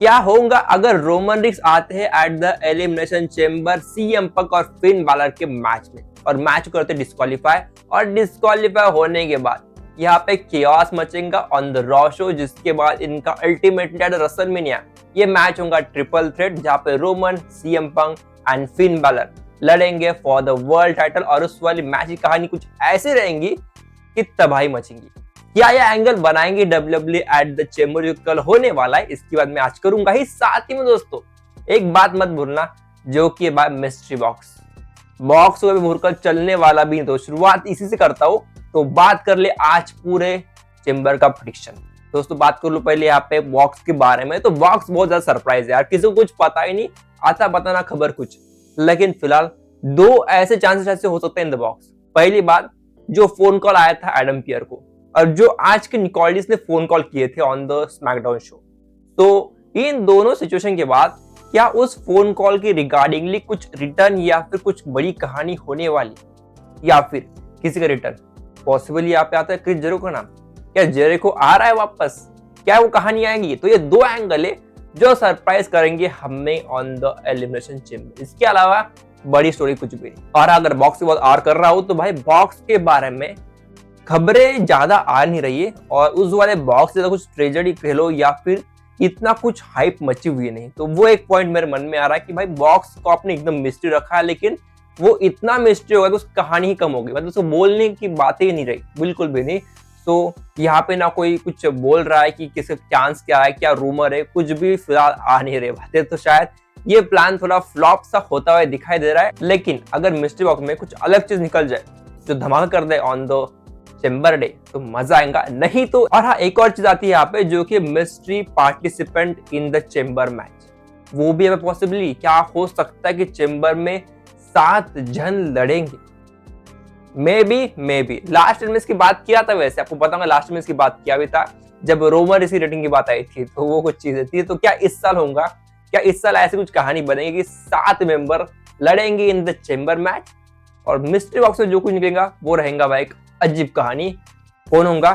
क्या होगा अगर रोमन रिक्स आते हैं at the elimination chamber CM Punk और फिन बालर के मैच में और मैच को करते डिस्क्वालीफाई, और डिस्क्वालीफाई होने के बाद यहाँ पे केओस मचेगा ऑन द रॉ शो, जिसके बाद इनका अल्टीमेटली एट रेसलमेनिया ये मैच होगा ट्रिपल थ्रेट, जहाँ पे Roman, CM Punk and Finn Balor लड़ेंगे फॉर द वर्ल्ड टाइटल। और उस वाली मैच की कहानी कुछ ऐसी रहेंगी कि तबाही मचेंगी। क्या यह एंगल बनाएंगे डब्ल्यूडब्ल्यूई एट द चेंबर जो कल होने वाला है, इसकी बात मैं आज करूंगा ही। साथ ही में दोस्तों एक बात मत भूलना, जो कि मिस्ट्री बॉक्स को भी भूलकर चलने वाला भी, तो शुरुआत इसी से करता हूं। तो बात कर ले आज पूरे चेंबर का प्रेडिक्शन। दोस्तों बात कर लो पहले यहाँ पे बॉक्स के बारे में। तो बॉक्स बहुत ज्यादा सरप्राइज है यार, किसी को कुछ पता ही नहीं, आता पता ना खबर कुछ। लेकिन फिलहाल दो ऐसे चांसेस ऐसे हो सकते हैं इन द बॉक्स। पहली बात, जो फोन कॉल आया था एडम पियर को, और जो आज के निकोल्डिस ने फोन कॉल किए थे ऑन द स्मैकडाउन शो। तो इन दोनों सिचुएशन के बाद क्या उस फोन कॉल के रिगार्डिंगली कुछ रिटर्न या फिर कुछ बड़ी कहानी होने वाली, या फिर किसी का रिटर्न पॉसिबल यहाँ पे आता है क्रिस जेरिको का नाम। क्या जेरिको आ रहा है वापस, क्या वो कहानी आएगी? तो ये दो एंगल है जो सरप्राइज करेंगे हमें ऑन द एलिमिनेशन चेंबर। इसके अलावा बड़ी स्टोरी कुछ भी नहीं। और अगर बॉक्स की बात और कर रहा हूं तो भाई बॉक्स के बारे में खबरें ज्यादा आ नहीं रही है, और उस वाले बॉक्स से कुछ ट्रेजेडी कह लो या फिर इतना कुछ हाइप मची हुई नहीं। तो वो एक पॉइंट मेरे मन में आ रहा है कि भाई बॉक्स को आपने एकदम मिस्ट्री रखा है, लेकिन वो इतना मिस्ट्री होगा कि उसकी कहानी ही कम होगी, मतलब उसको बोलने की बातें ही नहीं रही, बिल्कुल भी नहीं। तो यहाँ पे ना कोई कुछ बोल रहा है कि किसी चांस क्या है, क्या रूमर है, कुछ भी फिलहाल आ नहीं रहे बातें। तो शायद ये प्लान थोड़ा फ्लॉप सा होता हुआ दिखाई दे रहा है। लेकिन अगर मिस्ट्री बॉक्स में कुछ अलग चीज निकल जाए जो धमाका कर दे ऑन द चेंबर डे, तो मजा आएगा। नहीं तो, और हाँ एक और चीज आती है यहाँ पे, जो कि mystery participant in the chamber match, वो भी हमें पॉसिबली क्या हो सकता है कि चेंबर में 7 जन लड़ेंगे। मे बी लास्ट में इसकी बात किया था, वैसे आपको पता होगा लास्ट में इसकी बात किया भी था जब रोमर इसी रेटिंग की बात आई थी, तो वो कुछ चीजें थी। तो क्या इस साल होगा, क्या इस साल ऐसी कुछ कहानी बनेगी कि 7 मेंबर लड़ेंगे इन द चेंबर मैच, और मिस्ट्री बॉक्स में जो कुछ निकलेगा वो रहेगा भाई एक अजीब कहानी। कौन होगा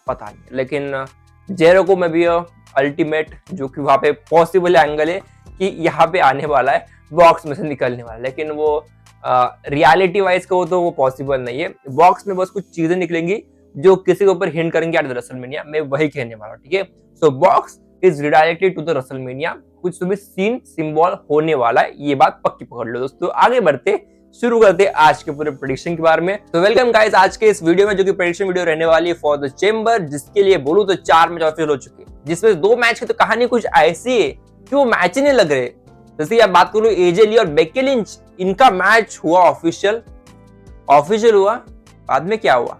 पता नहीं, लेकिन जेरिको में भी अल्टीमेट जो कि वहां पे पॉसिबल एंगल है कि यहाँ पे आने वाला है, बॉक्स में से निकलने वाला है, लेकिन वो रियलिटी वाइज को तो वो पॉसिबल नहीं है। बॉक्स में बस कुछ चीजें निकलेंगी जो किसी के ऊपर हिंट करेंगे एट द रेसलमेनिया, मैं वही कहने वाला हूँ, ठीक है। So box is redirected to the WrestleMania, कुछ तो भी सीन सिंबल होने वाला है, ये बात पक्की पकड़ लो दोस्तों। आगे बढ़ते शुरू करते आज के पूरे प्रेडिक्शन के बारे में। तो वेलकम गाइस आज के इस वीडियो में, जो कि प्रेडिक्शन वीडियो रहने वाली है फॉर द चेंबर, जिसके लिए बोलूं तो 4 मैच ऑफिशियल हो चुके हैं, जिसमें 2 मैच की तो कहानी कुछ ऐसी है कि वो मैच ही नहीं लग रहे। जैसे आप बात करूं एजे ली और बेकी लिंच, इनका मैच हुआ ऑफिशियल हुआ, बाद में क्या हुआ,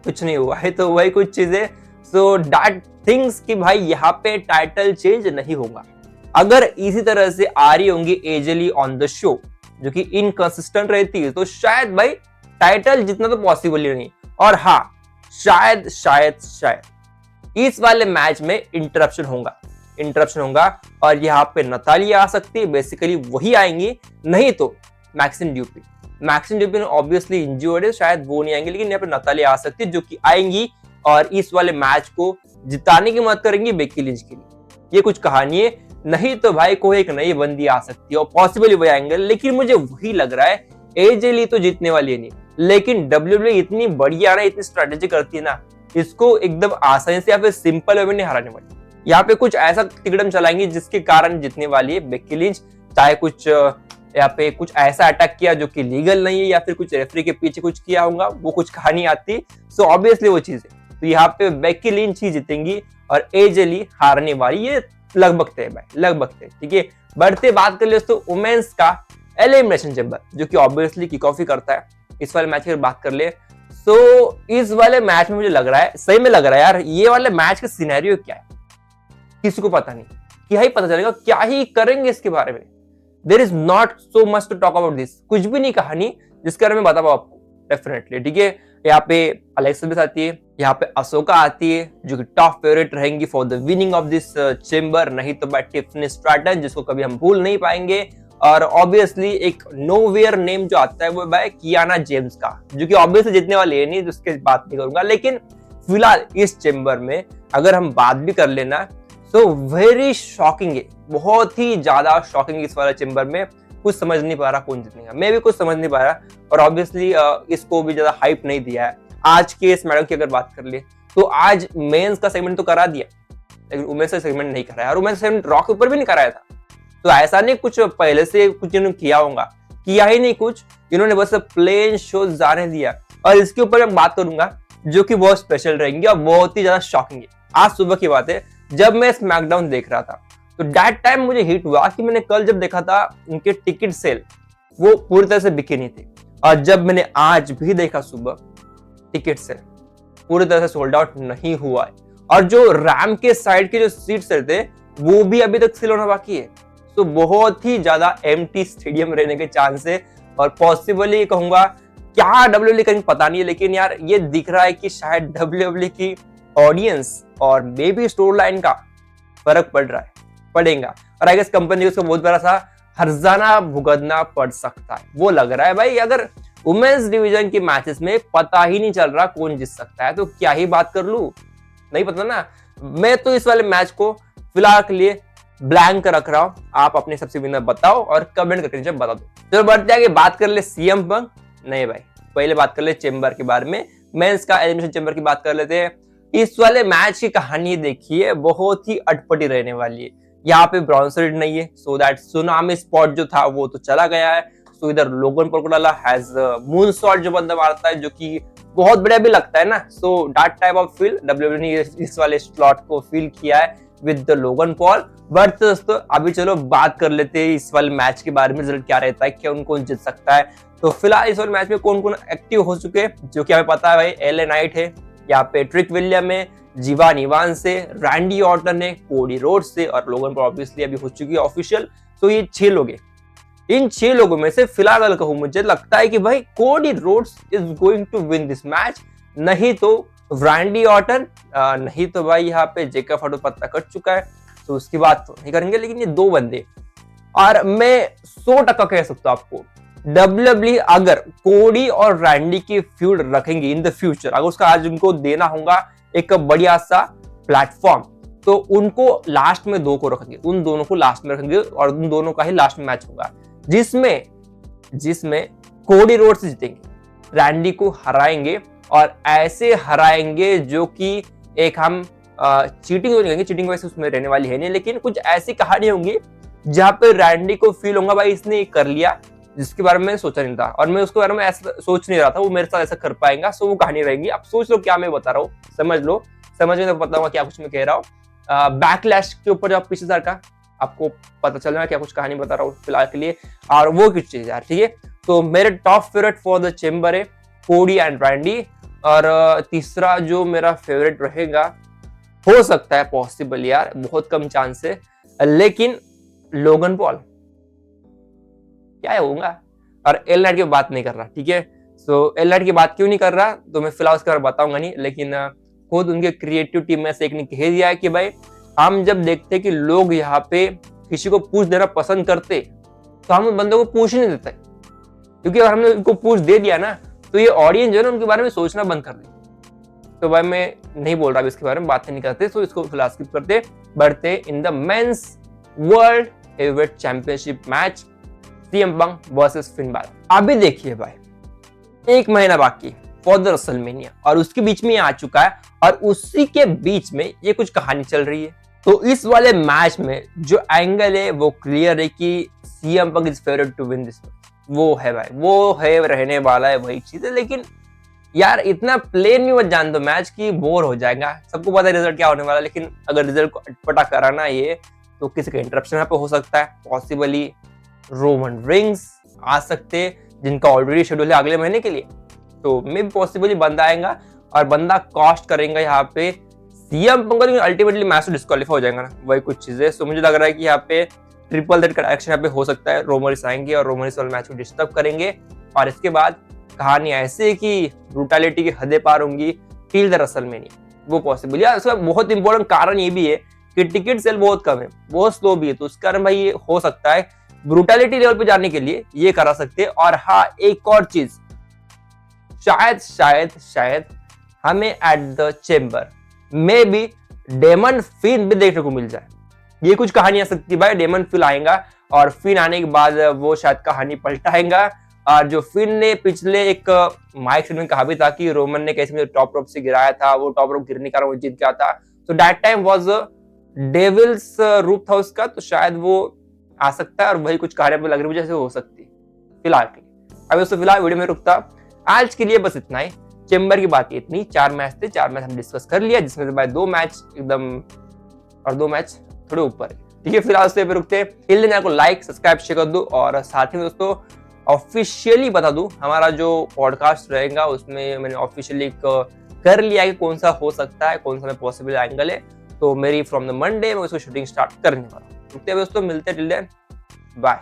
कुछ नहीं हुआ है। तो वही कुछ चीजें, सो दैट थिंग्स कि भाई यहाँ पे टाइटल चेंज नहीं होगा। अगर इसी तरह से आ रही होंगी एजे ली ऑन द शो, जो कि इनकंसिस्टेंट रहती है, तो शायद भाई टाइटल जितना तो पॉसिबल ही नहीं। और हाँ शायद इस वाले मैच में इंटरप्शन होगा और यहाँ पे नतालिया आ सकती है, बेसिकली वही आएंगी। नहीं तो मैक्सिम ड्यूपिन ऑब्वियसली इंज्योर्ड है, शायद वो नहीं आएंगे, लेकिन यहाँ पे नतालिया आ सकती है जो कि आएंगी और इस वाले मैच को जिताने की मदद करेंगी बेकी लिंच के लिए। ये कुछ कहानी है। नहीं तो भाई कोई एक नई बंदी आ सकती है और पॉसिबली वही एंगल, लेकिन मुझे वही लग रहा है एजे ली तो जीतने वाली है नहीं, लेकिन डब्ल्यूडब्ल्यूई इतनी बढ़िया है, इतनी स्ट्रेटेजी करती है ना, इसको एकदम आसानी से या फिर सिंपल वे में नहीं हराने वाली। यहाँ पे कुछ ऐसा तिकड़म चलाएंगे जिसके कारण जीतने वाली है बेकी लिंच। चाहे कुछ यहाँ पे कुछ ऐसा अटैक किया जो कि लीगल नहीं है, या फिर कुछ रेफरी के पीछे कुछ किया होगा, वो कुछ कहानी आती, सो ऑब्वियसली वो चीज है। तो यहाँ पे बेकी लिंच ही जीतेंगी और एजे ली हारने वाली, ये लगभग तय भाई, लगभग तय, ठीक है। बढ़ते बात कर ले दोस्तों वुमेन्स का एलिमिनेशन चेंबर, जो कि ऑब्वियसली किक ऑफ ही करता है। इस वाले मैच की बात कर ले, सो इस वाले मैच में मुझे लग रहा है, सही में लग रहा है यार, ये वाले मैच का सिनेरियो क्या है किसी को पता नहीं, क्या ही पता चलेगा, क्या ही करेंगे इसके बारे में। There is not so much to talk about this, कुछ भी नहीं कहानी जिसके बारे में बता पाऊं आपको डेफिनेटली, ठीक है। यहाँ पे अलेक्सा बेस आती है, यहाँ पे अशोका आती है, जो कि टॉप फेवरेट रहेंगी for the winning of this chamber. नहीं तो बाय टिफनी स्ट्रैटन, जिसको कभी हम भूल नहीं पाएंगे। और ऑब्वियसली एक नोवेयर नेम जो आता है वो बाय कियाना जेम्स का, जो कि ऑब्वियसली जीतने वाले है नहीं, जिसके बात नहीं करूंगा। लेकिन फिलहाल इस चेंबर में अगर हम बात भी कर लेना, सो वेरी शॉकिंग है, बहुत ही ज्यादा शॉकिंग इस वाले चेंबर में। कुछ समझ नहीं पा रहा कौन जीतेगा, मैं भी कुछ समझ नहीं पा रहा। और ऑब्वियसली इसको भी ज्यादा हाइप नहीं दिया है। आज के इस मैडम की अगर बात कर ले तो आज मेंस का सेगमेंट तो करा दिया, लेकिन वुमेन्स का सेगमेंट नहीं कराया, और वुमेन्स सेगमेंट रॉ के ऊपर भी नहीं कराया था। तो ऐसा नहीं कुछ पहले से कुछ इन्होंने किया होगा, किया ही नहीं कुछ, इन्होंने बस प्लेन शो जाने दिया। और इसके ऊपर मैं बात करूंगा जो कि बहुत स्पेशल रहेंगी और बहुत ही ज्यादा शॉकिंग है। आज सुबह की बात है, जब मैं स्मैकडाउन देख रहा था तो दैट टाइम मुझे हिट हुआ कि मैंने कल जब देखा था उनके टिकट सेल वो पूरी तरह से बिके नहीं थे, और जब मैंने आज भी देखा सुबह टिकट सेल पूरी तरह से सोल्ड आउट नहीं हुआ है। और जो रैम के साइड के जो सीट्स थे वो भी अभी तक सेल होना बाकी है। तो बहुत ही ज्यादा एम्प्टी स्टेडियम रहने के चांस है, और पॉसिबली कहूंगा क्या डब्ल्यूडब्ल्यूई कहीं पता नहीं है, लेकिन यार ये दिख रहा है कि शायद डब्ल्यूडब्ल्यूई की ऑडियंस और मे बी स्टोर लाइन का फर्क पड़ेगा। और आई गेस कंपनी को उसको बहुत बड़ा सा हर्जाना भुगतना पड़ सकता है, वो लग रहा है भाई। अगर वुमेन्स डिवीजन के मैचेस में पता ही नहीं चल रहा कौन जीत सकता है तो क्या ही बात कर लूं, नहीं पता ना। मैं तो इस वाले मैच को फिलहाल के लिए ब्लैंक रख रहा हूं। आप अपने सबसे विनर बताओ और कमेंट करके जब बता दो। चलो बढ़ते आगे, बात कर ले सीएम पंक। नहीं भाई, पहले बात कर ले चेंबर के बारे में, मेंस का एलिमिनेशन चेंबर की बात कर लेते हैं। इस वाले मैच की कहानी देखिए, बहुत ही अटपटी रहने वाली है। यहाँ पे ब्रॉन्सर नहीं है, सो दैट सुनामी स्पॉट जो था वो तो चला गया है। सो इधर लोगन पॉल को डाला हैज मून सॉल्ट जो बंदा मारता है, जो कि बहुत बढ़िया भी लगता है ना। So that type of feel WWE ने इस वाले स्लॉट को फील किया है with the Logan Paul. But दोस्तों अभी चलो बात कर लेते हैं इस वाले मैच के बारे में, रिजल्ट क्या रहता है, क्या कौन जीत सकता है। तो फिलहाल इस वाले मैच में कौन कौन एक्टिव हो चुके हैं, जो कि हमें पता है भाई। एलए नाइट है यहाँ पे, ट्रिक विलियम है, जीवान इवांस से, रैंडी ऑर्टन है, कोडी रोड्स से, और लोगन पॉल ऑब्वियसली अभी हो चुकी है ऑफिशियल। तो ये 6 लोग हैं। इन 6 लोगों में से फिलहाल अगर कहूं, मुझे लगता है कि भाई Cody Rhodes is going to win this match, नहीं तो रैंडी ऑर्टन, नहीं तो भाई यहाँ पे जेकब फटो पत्ता कट चुका है तो उसकी बात तो नहीं करेंगे। लेकिन ये 2 बंदे, और मैं 100% कह सकता हूं आपको, डब्ल्यूडब्ल्यूई अगर कोडी और रैंडी की फ्यूड रखेंगे इन द फ्यूचर, अगर उसका आज उनको देना होगा एक बढ़िया सा प्लेटफॉर्म, तो उनको लास्ट में 2 को रखेंगे, उन दोनों को लास्ट में रखेंगे, और उन दोनों का ही लास्ट में मैच होगा जिसमें कोडी रोड्स जीतेंगे, रैंडी को हराएंगे, और ऐसे हराएंगे जो कि एक हम चीटिंग हो जाएंगे। चीटिंग वैसे उसमें रहने वाली है नहीं, लेकिन कुछ ऐसी कहानी होंगी जहां पे रैंडी को फील होगा भाई इसने कर लिया जिसके बारे में सोचा नहीं था, और मैं उसके बारे में ऐसा सोच नहीं रहा था, वो मेरे साथ ऐसा कर पाएगा। सो वो कहानी रहेगी। अब सोच लो क्या मैं बता रहा हूँ, समझ लो, समझ में तो पता होगा क्या कुछ मैं कह रहा हूँ। बैकलैश के ऊपर जब पिछले साल का आपको पता चल रहा है क्या कुछ कहानी बता रहा हूँ फिलहाल के लिए, और वो कुछ चीज यार, ठीक है। तो मेरे top favourite for the chamber है कोडी एंड रैंडी, और तीसरा जो मेरा फेवरेट रहेगा, हो सकता है पॉसिबल यार, बहुत कम चांस है, लेकिन लोगन पॉल क्या होगा। और एल नाइट की बात नहीं कर रहा, ठीक है। सो एल नाइट की बात क्यों नहीं कर रहा तो मैं फिलहाल उसके बारे में बताऊंगा नहीं, लेकिन खुद उनके क्रिएटिव टीम में से एक ने कह दिया है कि भाई हम जब देखते हैं कि लोग यहाँ पे किसी को पूछ देना पसंद करते तो हम उन बंदों को पूछ ही नहीं देते, क्योंकि अगर हमने उनको पूछ दे दिया ना तो ये ऑडियंस जो है ना उनके बारे में सोचना बंद कर दे। तो भाई मैं नहीं बोल रहा इसके बारे में, बात नहीं करते, तो इसको फिलहाल स्किप करते, बढ़ते in the mains world heavyweight championship match, CM Punk versus Finn Balor. अभी देखिए भाई, 1 महीना बाकी फॉर द रेसलमेनिया, और उसके बीच में ये आ चुका है, और उसी के बीच में ये कुछ कहानी चल रही है। तो इस वाले मैच में जो एंगल है वो क्लियर है कि CM Punk is favourite to win this, वो है भाई, वो है, रहने वाला है वही चीज है। लेकिन यार इतना प्लेन भी मत जान दो मैच की, बोर हो जाएगा। सबको पता है रिजल्ट क्या होने वाला, लेकिन अगर रिजल्ट को अटपटा कराना है तो किसी का इंटरप्शन यहाँ पे हो सकता है, पॉसिबली रोमन रिंग्स आ सकते हैं जिनका ऑलरेडी शेड्यूल है अगले महीने के लिए, तो मे भी पॉसिबली बंदा आएगा और बंदा कॉस्ट करेगा यहाँ पे सीएम पंक, लेकिन अल्टीमेटली मैच तो डिस्क्वालीफाई हो जाएगा ना, वही कुछ चीजें। सो मुझे लग रहा है कि यहाँ पे ट्रिपल थ्रेट का एक्शन यहाँ पे हो सकता है, रोमरिस आएंगे और रोमरिस वाले मैच को डिस्टर्ब करेंगे, और इसके बाद कहानी ऐसे कि ब्रूटैलिटी की हदें पार होंगी टिल द रेसलमेनिया, वो पॉसिबल। यार इसका बहुत इंपॉर्टेंट कारण ये भी है कि टिकट सेल बहुत कम है, बहुत स्लो भी है, तो उस कारण भाई ये हो सकता है ब्रूटैलिटी लेवल पे जाने के लिए ये करा सकते हैं। और हाँ, एक और चीज, शायद हमें एट द चेंबर में भी डेमन फिन भी देखने को मिल जाए। ये कुछ कहानी आ सकती है भाई, डेमन फिन आएगा और फिन आने के बाद वो शायद कहानी पलटाएगा। और जो फिन ने पिछले एक माइक से कहा भी था कि रोमन ने कैसे टॉप रोप से गिराया था, वो टॉप रोप गिरने का वो जीत गया था, तो दैट टाइम वाज डेविल्स रूप था उसका, तो शायद वो आ सकता है और वही कुछ कहानी पे लग रही जैसे हो सकती है फिलहाल के लिए। अब दोस्तों फिलहाल वीडियो में रुकता, आज के लिए बस इतना ही। चेंबर की बात इतनी, 4 मैच थे, 4 मैच हम डिस्कस कर लिया, जिसमें से भाई 2 मैच एकदम और 2 मैच थोड़े ऊपर है। ठीक है, फिलहाल उस पर रुकते हैं। चैनल को लाइक सब्सक्राइब शेयर कर दो और साथ ही में दोस्तों ऑफिशियली बता दूं, हमारा जो पॉडकास्ट रहेगा उसमें मैंने ऑफिशियली कर लिया है कि कौन सा हो सकता है, कौन सा पॉसिबल एंगल है। तो मेरी फ्रॉम द मंडे मैं उसको शूटिंग स्टार्ट करने वाला हूँ। रुकते हैं दोस्तों, मिलते हैं, टिल देन बाय।